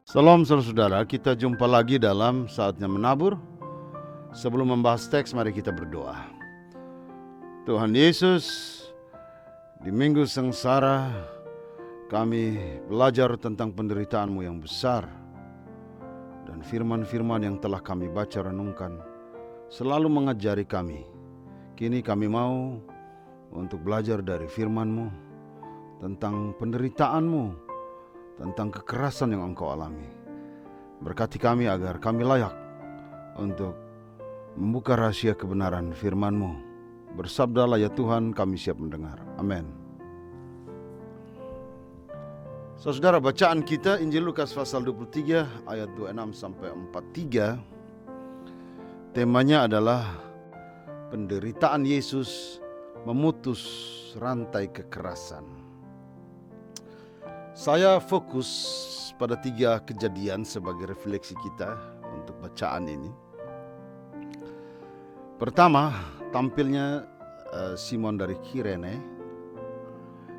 Salam saudara-saudara, kita jumpa lagi dalam Saatnya Menabur. Sebelum membahas teks, mari kita berdoa. Tuhan Yesus, di minggu sengsara kami belajar tentang penderitaan-Mu yang besar, dan firman-firman yang telah kami baca renungkan selalu mengajari kami. Kini kami mau untuk belajar dari firman-Mu tentang penderitaan-Mu, tentang kekerasan yang Engkau alami. Berkati kami agar kami layak untuk membuka rahasia kebenaran firman-Mu. Bersabdalah ya Tuhan, kami siap mendengar. Amin. Saudara, bacaan kita Injil Lukas pasal 23 ayat 26 sampai 43. Temanya adalah penderitaan Yesus memutus rantai kekerasan. Saya fokus pada 3 kejadian sebagai refleksi kita untuk bacaan ini. Pertama, tampilnya Simon dari Kirene.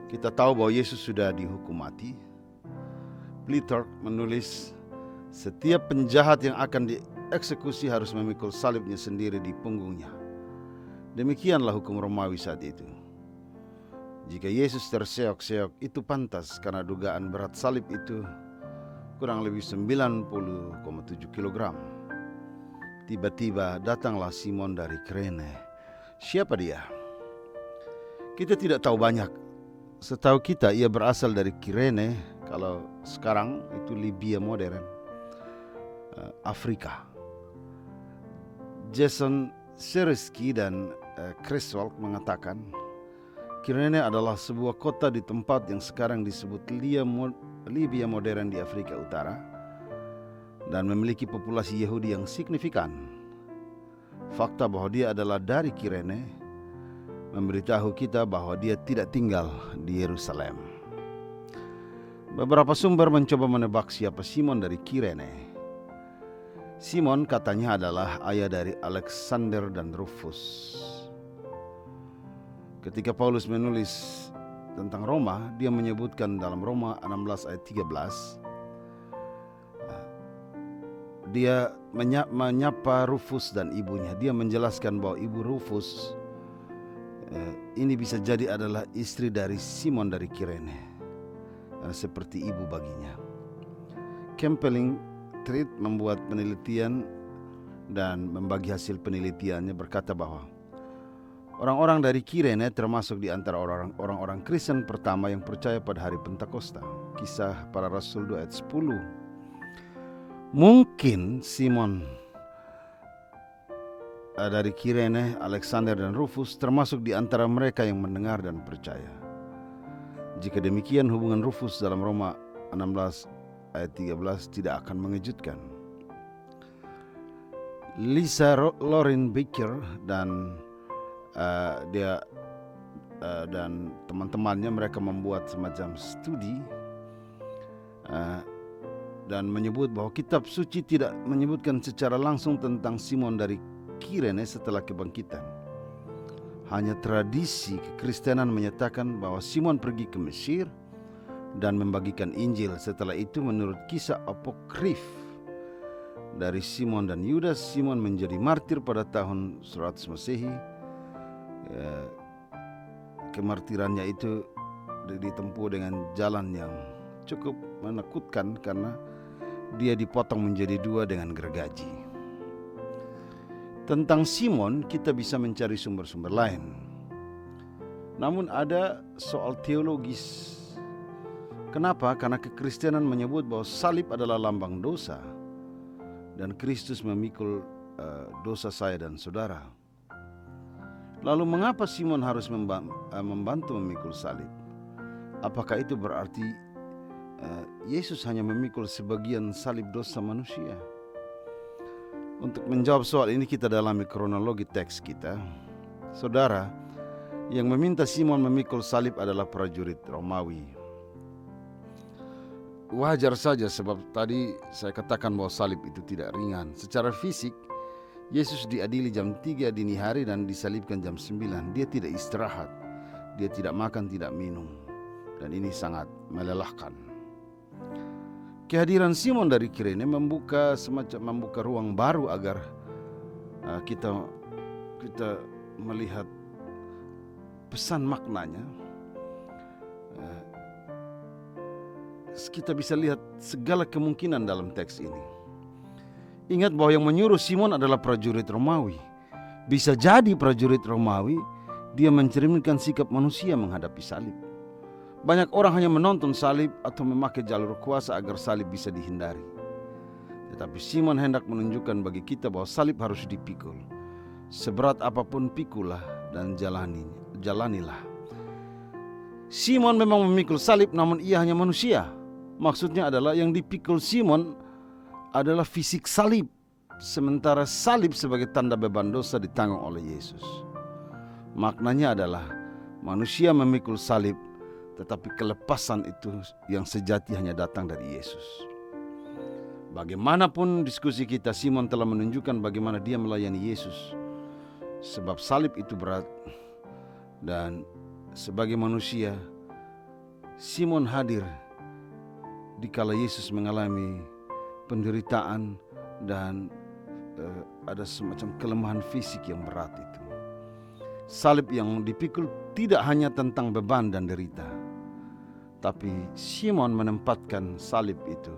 Kita tahu bahwa Yesus sudah dihukum mati. Plutarch menulis, setiap penjahat yang akan dieksekusi harus memikul salibnya sendiri di punggungnya. Demikianlah hukum Romawi saat itu. Jika Yesus terseok-seok, itu pantas karena dugaan berat salib itu kurang lebih 90,7 kg. Tiba-tiba datanglah Simon dari Kirene. Siapa dia? Kita tidak tahu banyak. Setahu kita ia berasal dari Kirene, kalau sekarang itu Libya modern, Afrika. Jason Seresky dan Creswell mengatakan, Kirene adalah sebuah kota di tempat yang sekarang disebut Libya modern di Afrika Utara dan memiliki populasi Yahudi yang signifikan. Fakta bahwa dia adalah dari Kirene memberitahu kita bahwa dia tidak tinggal di Yerusalem. Beberapa sumber mencoba menebak siapa Simon dari Kirene. Simon katanya adalah ayah dari Alexander dan Rufus. Ketika Paulus menulis tentang Roma, dia menyebutkan dalam Roma 16 ayat 13, dia menyapa Rufus dan ibunya. Dia menjelaskan bahwa ibu Rufus ini bisa jadi adalah istri dari Simon dari Kirene, seperti ibu baginya. Kempeling Treat membuat penelitian dan membagi hasil penelitiannya, berkata bahwa orang-orang dari Kirene termasuk di antara orang-orang Kristen pertama yang percaya pada hari Pentakosta. Kisah Para Rasul 2 ayat 10. Mungkin Simon dari Kirene, Alexander dan Rufus termasuk di antara mereka yang mendengar dan percaya. Jika demikian, hubungan Rufus dalam Roma 16 ayat 13 tidak akan mengejutkan. Lisa Lauren Baker dan dan teman-temannya, mereka membuat semacam studi dan menyebut bahwa kitab suci tidak menyebutkan secara langsung tentang Simon dari Kirene setelah kebangkitan. Hanya tradisi kekristenan menyatakan bahwa Simon pergi ke Mesir dan membagikan Injil. Setelah itu, menurut kisah apokrif dari Simon dan Yudas, Simon menjadi martir pada tahun 100 Masehi. Kemartirannya itu ditempuh dengan jalan yang cukup menakutkan karena dia dipotong menjadi 2 dengan gergaji. Tentang Simon kita bisa mencari sumber-sumber lain. Namun ada soal teologis. Kenapa? Karena kekristenan menyebut bahwa salib adalah lambang dosa dan Kristus memikul dosa saya dan saudara. Lalu mengapa Simon harus membantu memikul salib? Apakah itu berarti Yesus hanya memikul sebagian salib dosa manusia? Untuk menjawab soal ini, kita dalami kronologi teks kita. Saudara, yang meminta Simon memikul salib adalah prajurit Romawi. Wajar saja, sebab tadi saya katakan bahwa salib itu tidak ringan. Secara fisik, Yesus diadili jam 3 dini hari dan disalibkan jam 9. Dia tidak istirahat, dia tidak makan, tidak minum. Dan ini sangat melelahkan. kehadiran Simon dari Kirene membuka ruang baru agar kita melihat pesan maknanya. Kita bisa lihat segala kemungkinan dalam teks ini. Ingat bahwa yang menyuruh Simon adalah prajurit Romawi. Bisa jadi prajurit Romawi dia mencerminkan sikap manusia menghadapi salib. Banyak orang hanya menonton salib atau memakai jalur kuasa agar salib bisa dihindari. Tetapi Simon hendak menunjukkan bagi kita bahwa salib harus dipikul. Seberat apapun pikulah dan jalanilah. Simon memang memikul salib, namun ia hanya manusia. Maksudnya adalah yang dipikul Simon adalah fisik salib, sementara salib sebagai tanda beban dosa ditanggung oleh Yesus. Maknanya adalah manusia memikul salib, tetapi kelepasan itu yang sejati hanya datang dari Yesus. Bagaimanapun diskusi kita, Simon telah menunjukkan bagaimana dia melayani Yesus. Sebab salib itu berat, dan sebagai manusia, Simon hadir dikala Yesus mengalami penderitaan dan ada semacam kelemahan fisik yang berat itu. Salib yang dipikul tidak hanya tentang beban dan derita, tapi Simon menempatkan salib itu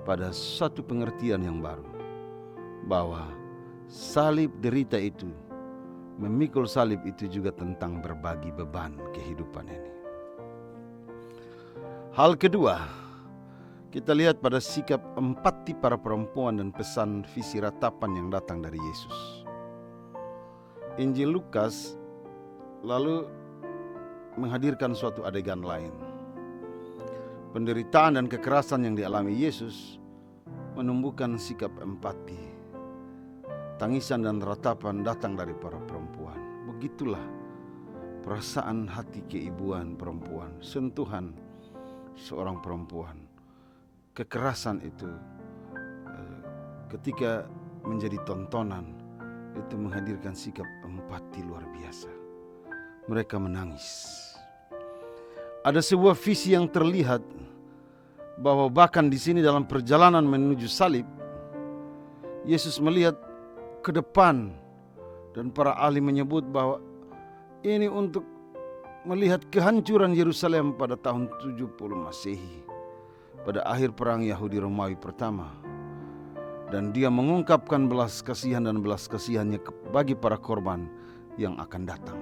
pada satu pengertian yang baru, bahwa salib derita itu, memikul salib itu juga tentang berbagi beban kehidupan ini. Hal kedua, kita lihat pada sikap empati para perempuan dan pesan visi ratapan yang datang dari Yesus. Injil Lukas lalu menghadirkan suatu adegan lain. Penderitaan dan kekerasan yang dialami Yesus menumbuhkan sikap empati. Tangisan dan ratapan datang dari para perempuan. Begitulah perasaan hati keibuan perempuan, sentuhan seorang perempuan. Kekerasan itu ketika menjadi tontonan itu menghadirkan sikap empati luar biasa. Mereka menangis. Ada sebuah visi yang terlihat bahwa bahkan di sini dalam perjalanan menuju salib, Yesus melihat ke depan dan para ahli menyebut bahwa ini untuk melihat kehancuran Yerusalem pada tahun 70 Masehi. Pada akhir perang Yahudi Romawi pertama, dan dia mengungkapkan belas kasihan dan belas kasihannya bagi para korban yang akan datang.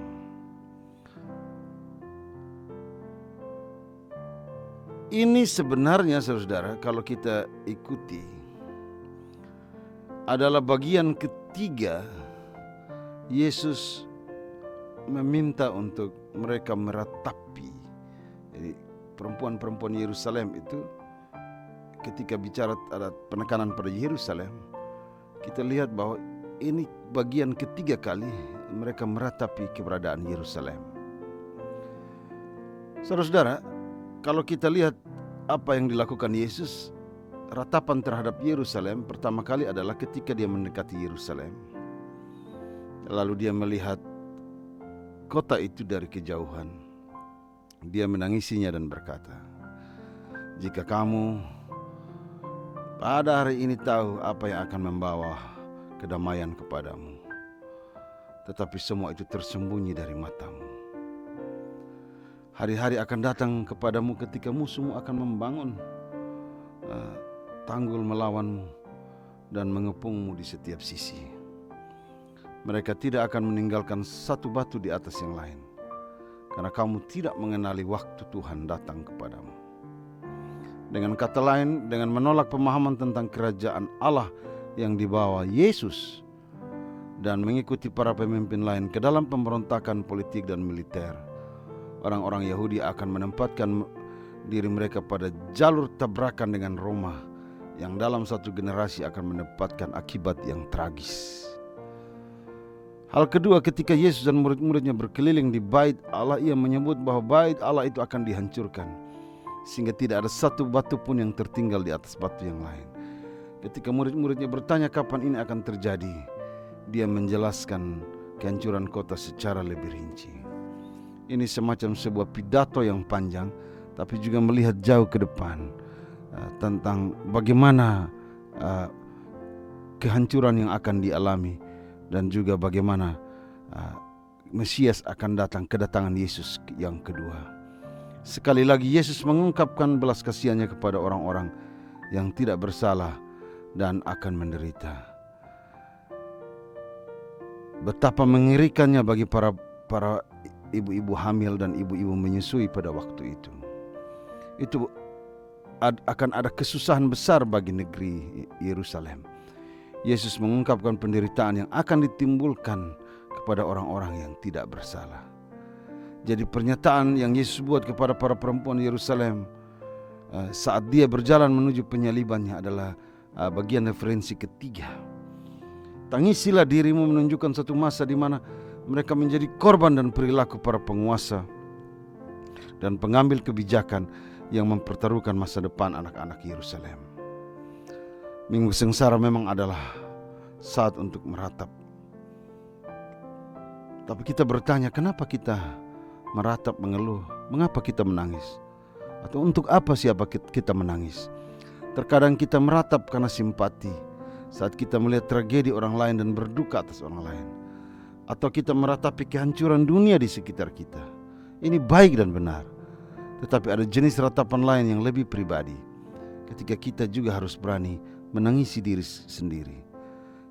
Ini sebenarnya saudara, kalau kita ikuti, adalah bagian ketiga Yesus meminta untuk mereka meratapi. Jadi perempuan-perempuan Yerusalem itu, ketika bicara ada penekanan pada Yerusalem, kita lihat bahwa ini bagian ketiga kali mereka meratapi keberadaan Yerusalem. Saudara-saudara, kalau kita lihat apa yang dilakukan Yesus, ratapan terhadap Yerusalem pertama kali adalah ketika dia mendekati Yerusalem. Lalu dia melihat kota itu dari kejauhan. Dia menangisinya dan berkata, "Jika kamu pada hari ini tahu apa yang akan membawa kedamaian kepadamu, tetapi semua itu tersembunyi dari matamu. Hari-hari akan datang kepadamu ketika musuhmu akan membangun tanggul melawanmu dan mengepungmu di setiap sisi. Mereka tidak akan meninggalkan satu batu di atas yang lain, karena kamu tidak mengenali waktu Tuhan datang kepadamu." Dengan kata lain, dengan menolak pemahaman tentang kerajaan Allah yang dibawa Yesus dan mengikuti para pemimpin lain ke dalam pemberontakan politik dan militer, orang-orang Yahudi akan menempatkan diri mereka pada jalur tabrakan dengan Roma yang dalam satu generasi akan mendapatkan akibat yang tragis. Hal kedua, ketika Yesus dan murid-muridnya berkeliling di bait Allah, ia menyebut bahwa bait Allah itu akan dihancurkan, sehingga tidak ada satu batu pun yang tertinggal di atas batu yang lain. Ketika murid-muridnya bertanya kapan ini akan terjadi, dia menjelaskan kehancuran kota secara lebih rinci. Ini semacam sebuah pidato yang panjang, tapi juga melihat jauh ke depan. tentang bagaimana kehancuran yang akan dialami dan juga bagaimana Mesias akan datang, kedatangan Yesus yang kedua. Sekali lagi Yesus mengungkapkan belas kasihannya kepada orang-orang yang tidak bersalah dan akan menderita. Betapa mengerikannya bagi para ibu-ibu hamil dan ibu-ibu menyusui pada waktu itu. Itu akan ada kesusahan besar bagi negeri Yerusalem. Yesus mengungkapkan penderitaan yang akan ditimbulkan kepada orang-orang yang tidak bersalah. Jadi pernyataan yang Yesus buat kepada para perempuan Yerusalem saat dia berjalan menuju penyalibannya adalah bagian referensi ketiga. Tangisilah dirimu menunjukkan satu masa di mana mereka menjadi korban dan perilaku para penguasa dan pengambil kebijakan yang mempertaruhkan masa depan anak-anak Yerusalem. Minggu sengsara memang adalah saat untuk meratap. Tapi kita bertanya, kenapa kita meratap, mengeluh? Mengapa kita menangis? Atau untuk apa siapa kita menangis? Terkadang kita meratap karena simpati saat kita melihat tragedi orang lain dan berduka atas orang lain. Atau kita meratapi kehancuran dunia di sekitar kita. Ini baik dan benar. Tetapi ada jenis ratapan lain yang lebih pribadi. Ketika kita juga harus berani menangisi diri sendiri.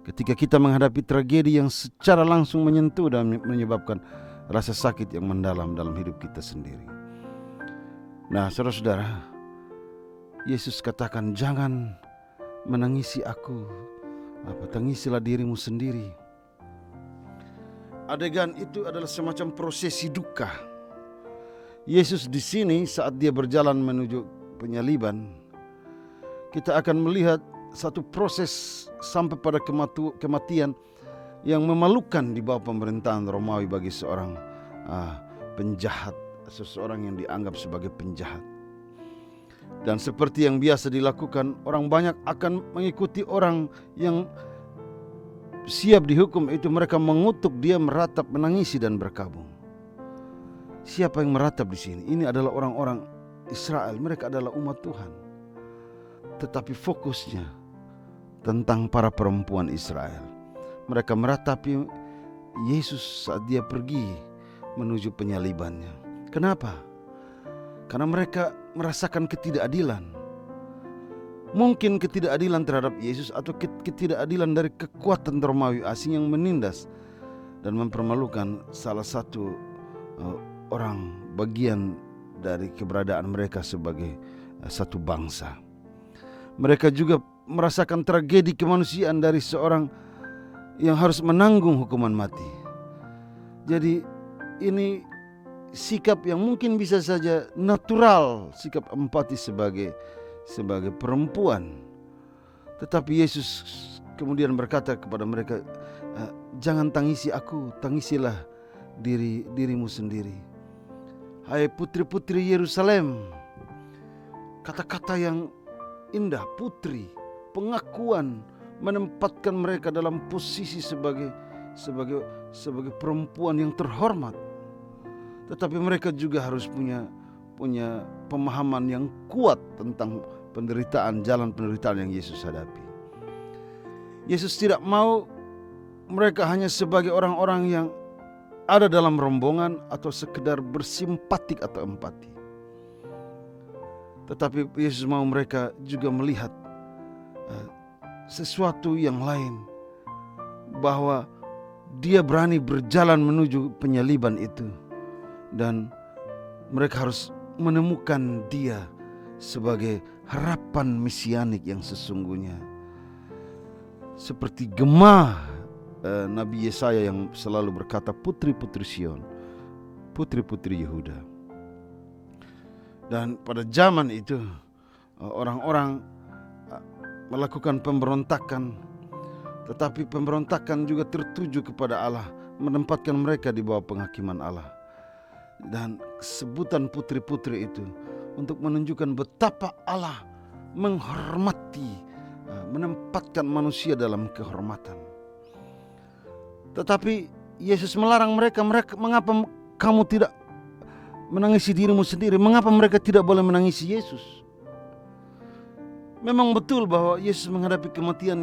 Ketika kita menghadapi tragedi yang secara langsung menyentuh dan menyebabkan rasa sakit yang mendalam dalam hidup kita sendiri. Nah, saudara-saudara, Yesus katakan, jangan menangisi aku, tangisilah dirimu sendiri. Adegan itu adalah semacam prosesi duka. Yesus di sini saat dia berjalan menuju penyaliban, kita akan melihat satu proses sampai pada kematian yang memalukan di bawah pemerintahan Romawi bagi seorang penjahat, seseorang yang dianggap sebagai penjahat. Dan seperti yang biasa dilakukan, orang banyak akan mengikuti orang yang siap dihukum itu. Mereka mengutuk dia, meratap, menangisi dan berkabung. Siapa yang meratap di sini? Ini adalah orang-orang Israel. Mereka adalah umat Tuhan. Tetapi fokusnya tentang para perempuan Israel. Mereka meratapi Yesus saat dia pergi menuju penyalibannya. Kenapa? Karena mereka merasakan ketidakadilan. Mungkin ketidakadilan terhadap Yesus atau ketidakadilan dari kekuatan Romawi asing yang menindas dan mempermalukan salah satu orang bagian dari keberadaan mereka sebagai satu bangsa. Mereka juga merasakan tragedi kemanusiaan dari seorang yang harus menanggung hukuman mati. Jadi ini sikap yang mungkin bisa saja natural, sikap empati sebagai perempuan. Tetapi Yesus kemudian berkata kepada mereka, jangan tangisi aku, tangisilah dirimu sendiri. Hai putri-putri Yerusalem. Kata-kata yang indah, putri, pengakuan, menempatkan mereka dalam posisi sebagai perempuan yang terhormat. Tetapi mereka juga harus punya pemahaman yang kuat tentang jalan penderitaan yang Yesus hadapi. Yesus tidak mau mereka hanya sebagai orang-orang yang ada dalam rombongan atau sekedar bersimpatik atau empati. Tetapi Yesus mau mereka juga melihat sesuatu yang lain, bahwa dia berani berjalan menuju penyaliban itu, dan mereka harus menemukan dia sebagai harapan mesianik yang sesungguhnya. Seperti Gema Nabi Yesaya yang selalu berkata, putri-putri Sion, putri-putri Yehuda. Dan pada zaman itu orang-orang melakukan pemberontakan, tetapi pemberontakan juga tertuju kepada Allah, menempatkan mereka di bawah penghakiman Allah. Dan sebutan putri-putri itu untuk menunjukkan betapa Allah menghormati, menempatkan manusia dalam kehormatan. Tetapi Yesus melarang mereka, mengapa kamu tidak menangisi dirimu sendiri? Mengapa mereka tidak boleh menangisi Yesus? Memang betul bahwa Yesus menghadapi kematian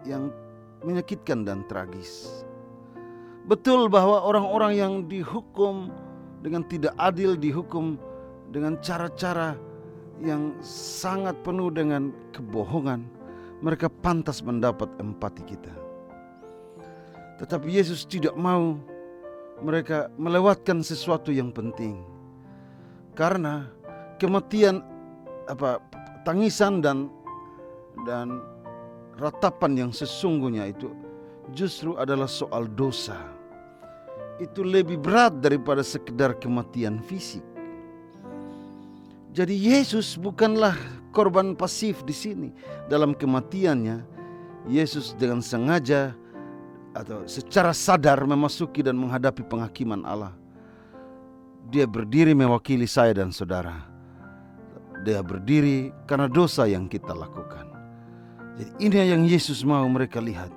yang menyakitkan dan tragis. Betul bahwa orang-orang yang dihukum dengan tidak adil, dihukum dengan cara-cara yang sangat penuh dengan kebohongan, mereka pantas mendapat empati kita. Tetapi Yesus tidak mau mereka melewatkan sesuatu yang penting. Karena kematian, tangisan dan ratapan yang sesungguhnya itu justru adalah soal dosa. Itu lebih berat daripada sekedar kematian fisik. Jadi Yesus bukanlah korban pasif di sini. Dalam kematiannya, Yesus dengan sengaja atau secara sadar memasuki dan menghadapi penghakiman Allah. Dia berdiri mewakili saya dan saudara. Dia berdiri karena dosa yang kita lakukan. Jadi ini yang Yesus mau mereka lihat,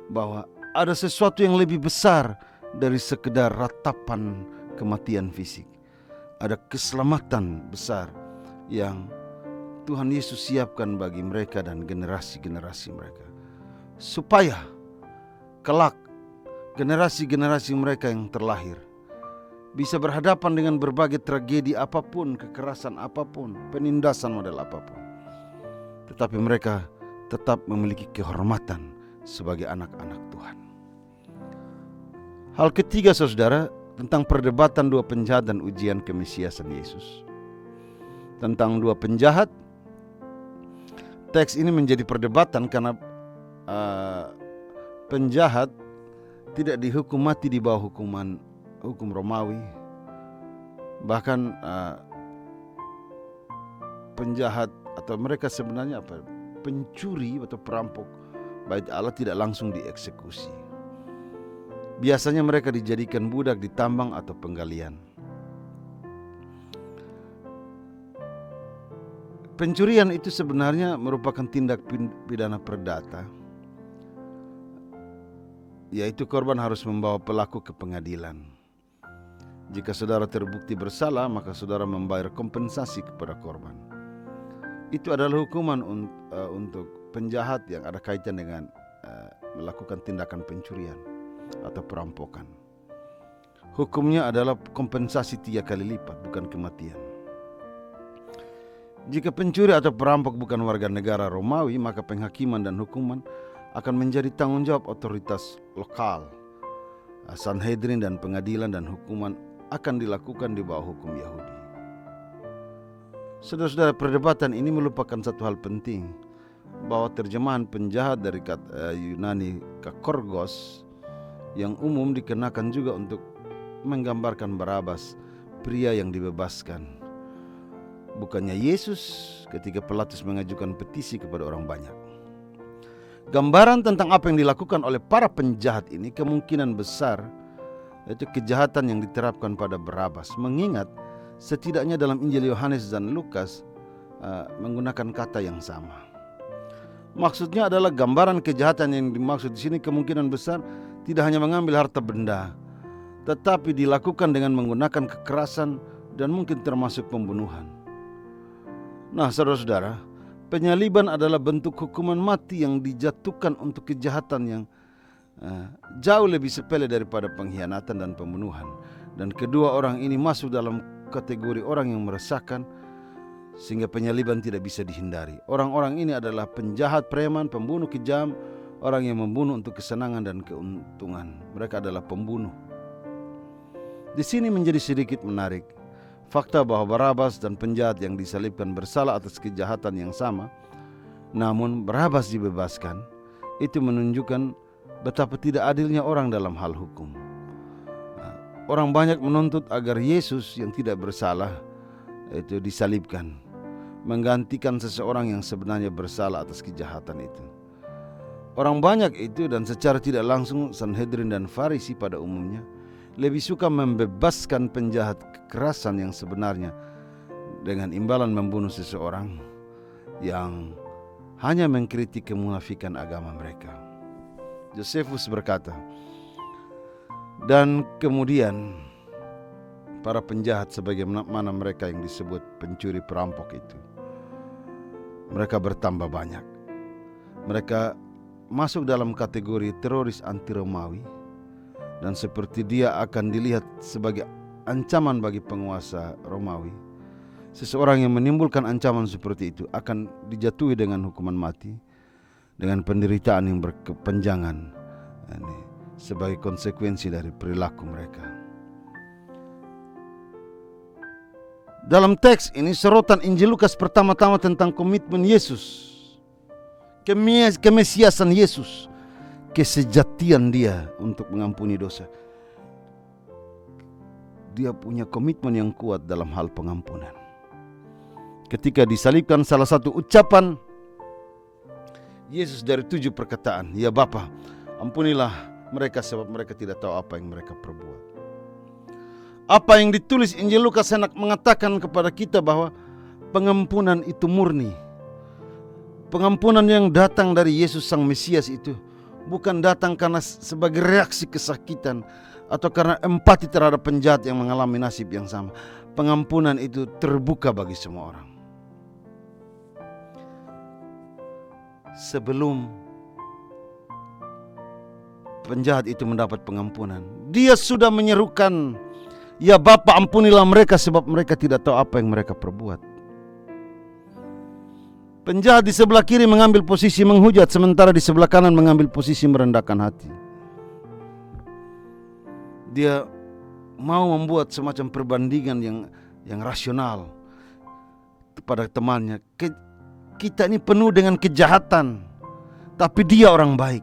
bahwa ada sesuatu yang lebih besar dari sekedar ratapan kematian fisik. Ada keselamatan besar yang Tuhan Yesus siapkan bagi mereka dan generasi-generasi mereka, supaya kelak generasi-generasi mereka yang terlahir bisa berhadapan dengan berbagai tragedi apapun, kekerasan apapun, penindasan model apapun, tetapi mereka tetap memiliki kehormatan sebagai anak-anak Tuhan. Hal ketiga, saudara, tentang perdebatan dua penjahat dan ujian kemesiasan Yesus. Tentang dua penjahat, teks ini menjadi perdebatan karena penjahat tidak dihukum mati di bawah hukum Romawi. Bahkan penjahat atau mereka sebenarnya pencuri atau perampok bait Allah tidak langsung dieksekusi. Biasanya mereka dijadikan budak di tambang atau penggalian. Pencurian itu sebenarnya merupakan tindak pidana perdata, yaitu korban harus membawa pelaku ke pengadilan. Jika saudara terbukti bersalah, maka saudara membayar kompensasi kepada korban. Itu adalah hukuman untuk penjahat yang ada kaitan dengan melakukan tindakan pencurian atau perampokan. Hukumnya adalah kompensasi 3 kali lipat, bukan kematian. Jika pencuri atau perampok bukan warga negara Romawi, maka penghakiman dan hukuman akan menjadi tanggung jawab otoritas lokal. Sanhedrin dan pengadilan dan hukuman akan dilakukan di bawah hukum Yahudi. Saudara-saudara, perdebatan ini melupakan satu hal penting, bahwa terjemahan penjahat dari kata Yunani kakorgos yang umum dikenakan juga untuk menggambarkan Barabas, pria yang dibebaskan. Bukannya Yesus ketika Pilatus mengajukan petisi kepada orang banyak. Gambaran tentang apa yang dilakukan oleh para penjahat ini kemungkinan besar yaitu kejahatan yang diterapkan pada Barabas. Mengingat setidaknya dalam Injil Yohanes dan Lukas menggunakan kata yang sama. Maksudnya adalah gambaran kejahatan yang dimaksud di sini kemungkinan besar tidak hanya mengambil harta benda, tetapi dilakukan dengan menggunakan kekerasan dan mungkin termasuk pembunuhan. Nah, saudara-saudara, penyaliban adalah bentuk hukuman mati yang dijatuhkan untuk kejahatan yang jauh lebih sepele daripada pengkhianatan dan pembunuhan. Dan kedua orang ini masuk dalam kategori orang yang meresahkan, sehingga penyaliban tidak bisa dihindari. Orang-orang ini adalah penjahat, preman, pembunuh kejam, orang yang membunuh untuk kesenangan dan keuntungan. Mereka adalah pembunuh. Di sini menjadi sedikit menarik. Fakta bahwa Barabas dan penjahat yang disalibkan bersalah atas kejahatan yang sama, namun Barabas dibebaskan, itu menunjukkan betapa tidak adilnya orang dalam hal hukum. Orang banyak menuntut agar Yesus yang tidak bersalah itu disalibkan, menggantikan seseorang yang sebenarnya bersalah atas kejahatan itu. Orang banyak itu dan secara tidak langsung Sanhedrin dan Farisi pada umumnya lebih suka membebaskan penjahat kekerasan yang sebenarnya dengan imbalan membunuh seseorang yang hanya mengkritik kemunafikan agama mereka. Josephus berkata, dan kemudian para penjahat sebagaimana mereka yang disebut pencuri perampok itu mereka bertambah banyak. Mereka masuk dalam kategori teroris anti Romawi, dan seperti dia akan dilihat sebagai ancaman bagi penguasa Romawi. Seseorang yang menimbulkan ancaman seperti itu akan dijatuhi dengan hukuman mati, dengan penderitaan yang berkepanjangan, sebagai konsekuensi dari perilaku mereka. Dalam teks ini sorotan Injil Lukas pertama-tama tentang komitmen Yesus, kemesiasan Yesus, kesejatian dia untuk mengampuni dosa. Dia punya komitmen yang kuat dalam hal pengampunan. Ketika disalibkan, salah satu ucapan Yesus dari 7 perkataan, "Ya Bapa, ampunilah mereka sebab mereka tidak tahu apa yang mereka perbuat." Apa yang ditulis Injil Lukas hendak mengatakan kepada kita bahwa pengampunan itu murni. Pengampunan yang datang dari Yesus Sang Mesias itu bukan datang karena sebagai reaksi kesakitan atau karena empati terhadap penjahat yang mengalami nasib yang sama. Pengampunan itu terbuka bagi semua orang. Sebelum penjahat itu mendapat pengampunan, dia sudah menyerukan, "Ya Bapa, ampunilah mereka sebab mereka tidak tahu apa yang mereka perbuat." Penjahat di sebelah kiri mengambil posisi menghujat, sementara di sebelah kanan mengambil posisi merendahkan hati. Dia mau membuat semacam perbandingan yang rasional kepada temannya. Kita ini penuh dengan kejahatan, tapi dia orang baik.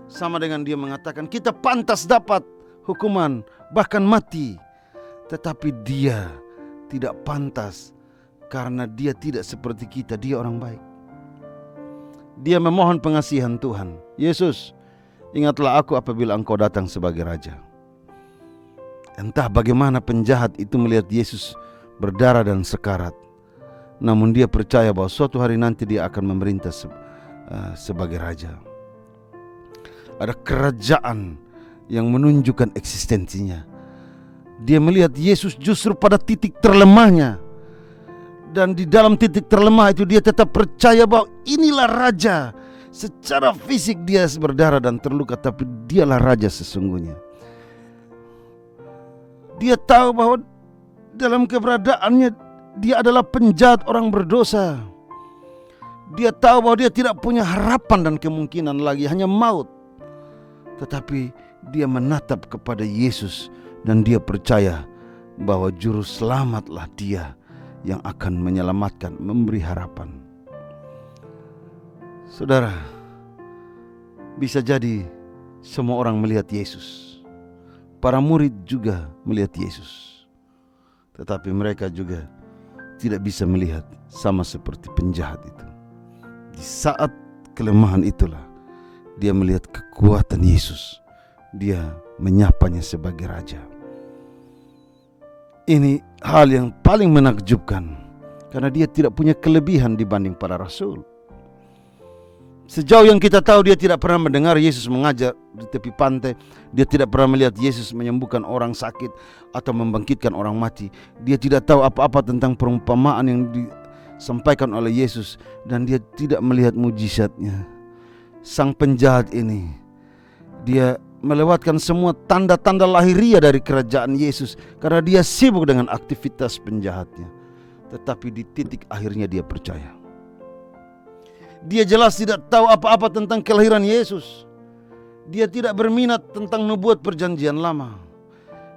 Sama dengan dia mengatakan kita pantas dapat hukuman, bahkan mati, tetapi dia tidak pantas karena dia tidak seperti kita. Dia orang baik. Dia memohon pengasihan Tuhan. "Yesus, ingatlah aku apabila Engkau datang sebagai Raja." Entah bagaimana penjahat itu melihat Yesus berdarah dan sekarat, namun dia percaya bahwa suatu hari nanti dia akan memerintah sebagai Raja. Ada kerajaan yang menunjukkan eksistensinya. Dia melihat Yesus justru pada titik terlemahnya, dan di dalam titik terlemah itu dia tetap percaya bahwa inilah Raja. Secara fisik dia berdarah dan terluka, tapi dialah Raja sesungguhnya. Dia tahu bahwa dalam keberadaannya dia adalah penjahat, orang berdosa. Dia tahu bahwa dia tidak punya harapan dan kemungkinan lagi, hanya maut. Tetapi dia menatap kepada Yesus dan dia percaya bahwa juru selamatlah dia yang akan menyelamatkan, memberi harapan. Saudara, bisa jadi semua orang melihat Yesus. Para murid juga melihat Yesus. Tetapi mereka juga tidak bisa melihat, sama seperti penjahat itu. Di saat kelemahan itulah dia melihat kekuatan Yesus. Dia menyapanya sebagai Raja. Ini hal yang paling menakjubkan, karena dia tidak punya kelebihan dibanding para rasul. Sejauh yang kita tahu, dia tidak pernah mendengar Yesus mengajar di tepi pantai. Dia tidak pernah melihat Yesus menyembuhkan orang sakit atau membangkitkan orang mati. Dia tidak tahu apa-apa tentang perumpamaan yang disampaikan oleh Yesus, dan dia tidak melihat mujizatnya. Sang penjahat ini, dia melewatkan semua tanda-tanda lahiriah dari kerajaan Yesus karena dia sibuk dengan aktivitas penjahatnya. Tetapi di titik akhirnya dia percaya. Dia jelas tidak tahu apa-apa tentang kelahiran Yesus. Dia tidak berminat tentang nubuat perjanjian lama.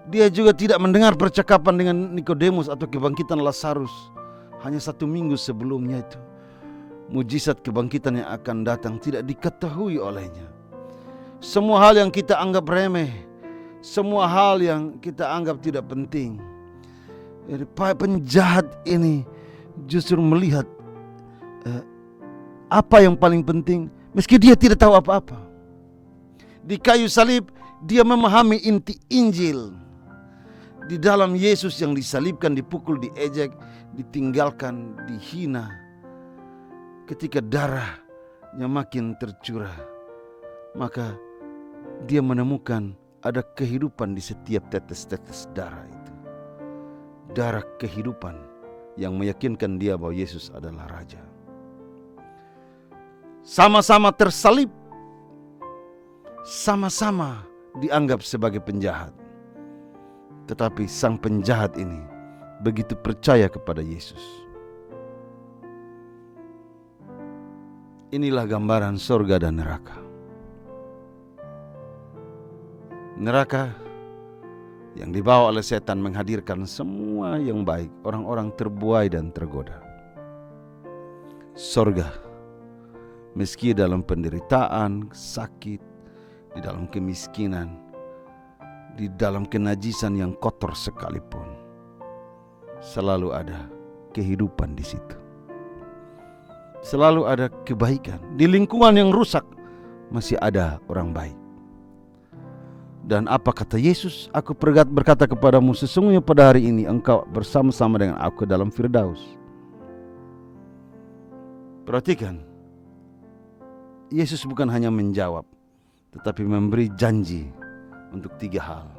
Dia juga tidak mendengar percakapan dengan Nikodemus atau kebangkitan Lazarus. Hanya 1 minggu sebelumnya itu, mujizat kebangkitan yang akan datang tidak diketahui olehnya. Semua hal yang kita anggap remeh, semua hal yang kita anggap tidak penting, penjahat ini justru melihat apa yang paling penting, meski dia tidak tahu apa-apa. Di kayu salib dia memahami inti Injil. Di dalam Yesus yang disalibkan, dipukul, diejek, ditinggalkan, dihina, ketika darahnya makin tercurah, maka dia menemukan ada kehidupan di setiap tetes-tetes darah itu. Darah kehidupan yang meyakinkan dia bahwa Yesus adalah Raja. sama-sama tersalib, sama-sama dianggap sebagai penjahat. Tetapi sang penjahat ini begitu percaya kepada Yesus. Inilah gambaran surga dan neraka. Neraka yang dibawa oleh setan menghadirkan semua yang baik, orang-orang terbuai dan tergoda. Surga, meski dalam penderitaan, sakit, di dalam kemiskinan, di dalam kenajisan yang kotor sekalipun, selalu ada kehidupan di situ. Selalu ada kebaikan. Di lingkungan yang rusak masih ada orang baik. Dan apa kata Yesus? Aku berkata kepadamu, sesungguhnya pada hari ini engkau bersama-sama dengan aku dalam Firdaus. Perhatikan, Yesus bukan hanya menjawab, tetapi memberi janji untuk 3 hal.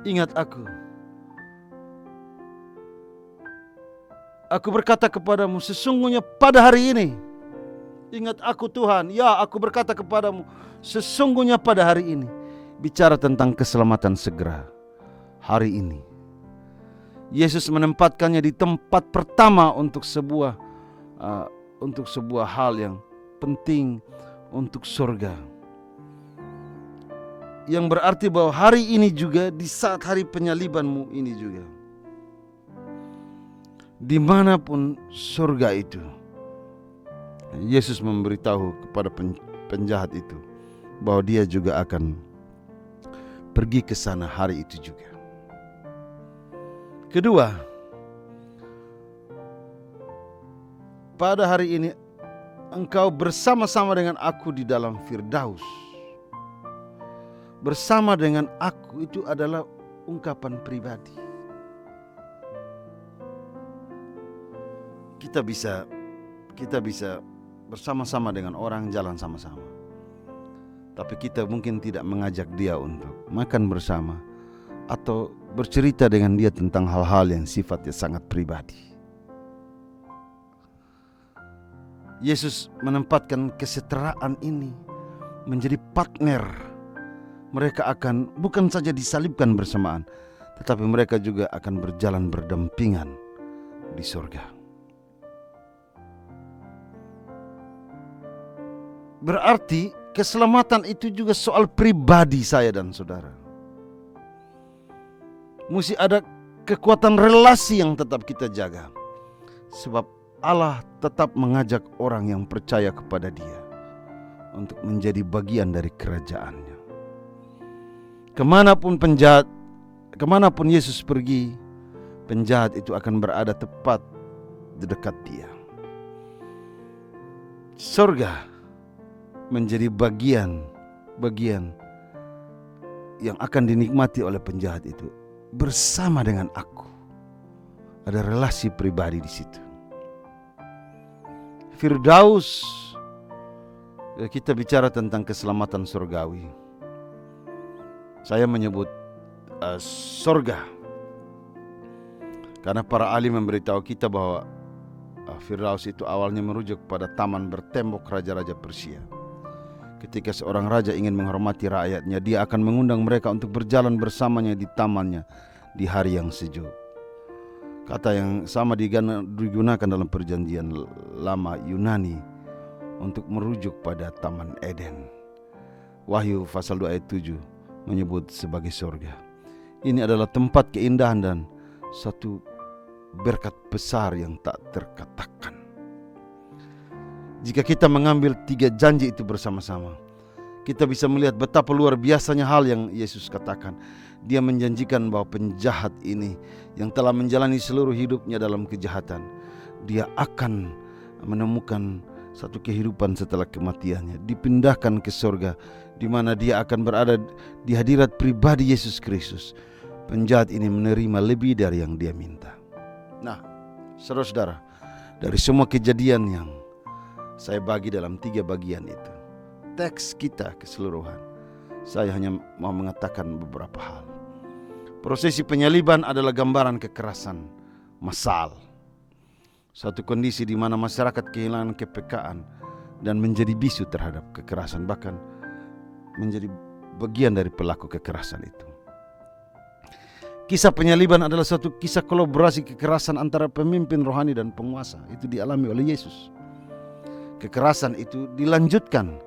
Ingat aku berkata kepadamu, sesungguhnya pada hari ini. Ingat aku Tuhan, ya aku berkata kepadamu, sesungguhnya pada hari ini. Bicara tentang keselamatan segera, hari ini. Yesus menempatkannya di tempat pertama untuk sebuah hal yang penting untuk surga. Yang berarti bahwa hari ini juga, di saat hari penyalibanmu ini juga, dimanapun surga itu, Yesus memberitahu kepada penjahat itu bahwa dia juga akan pergi ke sana hari itu juga. Kedua, pada hari ini engkau bersama-sama dengan aku di dalam Firdaus. Bersama dengan aku itu adalah ungkapan pribadi. Kita bisa bersama-sama dengan orang, jalan sama-sama. Tapi kita mungkin tidak mengajak dia untuk makan bersama atau bercerita dengan dia tentang hal-hal yang sifatnya sangat pribadi. Yesus menempatkan kesetaraan ini menjadi partner. Mereka akan bukan saja disalibkan bersamaan, tetapi mereka juga akan berjalan berdampingan di surga. Berarti keselamatan itu juga soal pribadi saya dan saudara. Mesti ada kekuatan relasi yang tetap kita jaga. Sebab Allah tetap mengajak orang yang percaya kepada Dia untuk menjadi bagian dari kerajaannya. Kemanapun Yesus pergi, penjahat itu akan berada tepat di dekat Dia. Surga menjadi bagian yang akan dinikmati oleh penjahat itu bersama dengan aku. Ada relasi pribadi di situ. Firdaus, kita bicara tentang keselamatan surgawi. Saya menyebut surga karena para ahli memberitahu kita bahwa Firdaus itu awalnya merujuk pada taman bertembok raja-raja Persia. Ketika seorang raja ingin menghormati rakyatnya, dia akan mengundang mereka untuk berjalan bersamanya di tamannya di hari yang sejuk. Kata yang sama digunakan dalam perjanjian lama Yunani untuk merujuk pada Taman Eden. Wahyu pasal 2 ayat 7 menyebut sebagai surga. Ini adalah tempat keindahan dan satu berkat besar yang tak terkatakan. Jika kita mengambil 3 janji itu bersama-sama, kita bisa melihat betapa luar biasanya hal yang Yesus katakan. Dia menjanjikan bahwa penjahat ini yang telah menjalani seluruh hidupnya dalam kejahatan, dia akan menemukan satu kehidupan setelah kematiannya, dipindahkan ke surga, di mana dia akan berada di hadirat pribadi Yesus Kristus. Penjahat ini menerima lebih dari yang dia minta. Nah, saudara-saudara, dari semua kejadian yang saya bagi dalam 3 bagian itu, teks kita keseluruhan, saya hanya mau mengatakan beberapa hal. Prosesi penyaliban adalah gambaran kekerasan massal. Satu kondisi di mana masyarakat kehilangan kepekaan dan menjadi bisu terhadap kekerasan, bahkan menjadi bagian dari pelaku kekerasan itu. Kisah penyaliban adalah suatu kisah kolaborasi kekerasan antara pemimpin rohani dan penguasa. Itu dialami oleh Yesus. Kekerasan itu dilanjutkan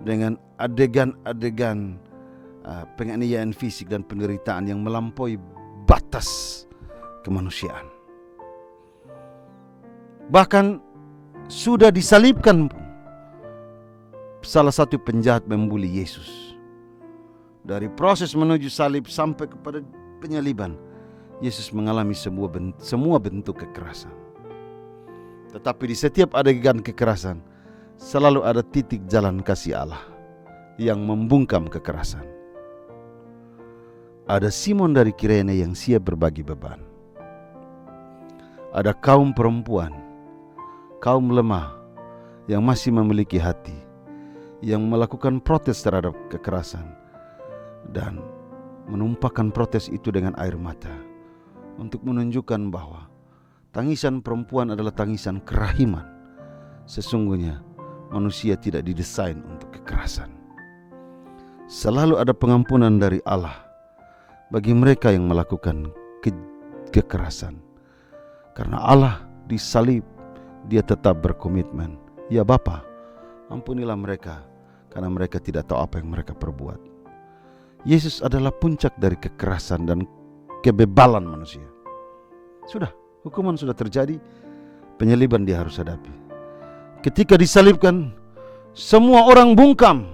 dengan adegan-adegan penganiayaan fisik dan penderitaan yang melampaui batas kemanusiaan. Bahkan sudah disalibkan salah satu penjahat membuli Yesus. Dari proses menuju salib sampai kepada penyaliban, Yesus mengalami semua bentuk kekerasan. Tetapi di setiap adegan kekerasan selalu ada titik jalan kasih Allah yang membungkam kekerasan. Ada Simon dari Kirene yang siap berbagi beban. Ada kaum perempuan, kaum lemah yang masih memiliki hati, yang melakukan protes terhadap kekerasan dan menumpahkan protes itu dengan air mata untuk menunjukkan bahwa tangisan perempuan adalah tangisan kerahiman. Sesungguhnya manusia tidak didesain untuk kekerasan. Selalu ada pengampunan dari Allah bagi mereka yang melakukan kekerasan. Karena Allah disalib, Dia tetap berkomitmen, "Ya Bapa, ampunilah mereka, karena mereka tidak tahu apa yang mereka perbuat." Yesus adalah puncak dari kekerasan dan kebebalan manusia. Sudah, hukuman sudah terjadi, penyaliban Dia harus hadapi. Ketika disalibkan, semua orang bungkam.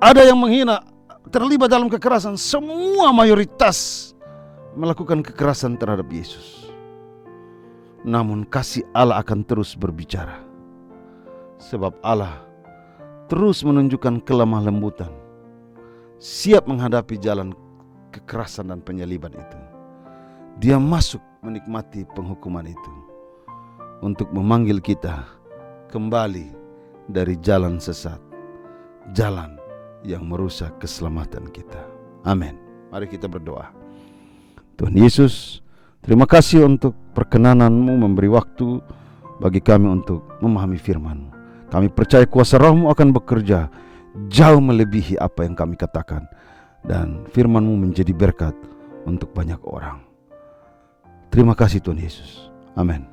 Ada yang menghina, terlibat dalam kekerasan. Semua mayoritas melakukan kekerasan terhadap Yesus. Namun kasih Allah akan terus berbicara, sebab Allah terus menunjukkan kelemah lembutan, siap menghadapi jalan kekerasan dan penyaliban itu. Dia masuk menikmati penghukuman itu untuk memanggil kita kembali dari jalan sesat, jalan yang merusak keselamatan kita. Amin. Mari kita berdoa. Tuhan Yesus, terima kasih untuk perkenanan-Mu memberi waktu bagi kami untuk memahami firman-Mu. Kami percaya kuasa Roh-Mu akan bekerja jauh melebihi apa yang kami katakan, dan firman-Mu menjadi berkat untuk banyak orang. Terima kasih Tuhan Yesus. Amin.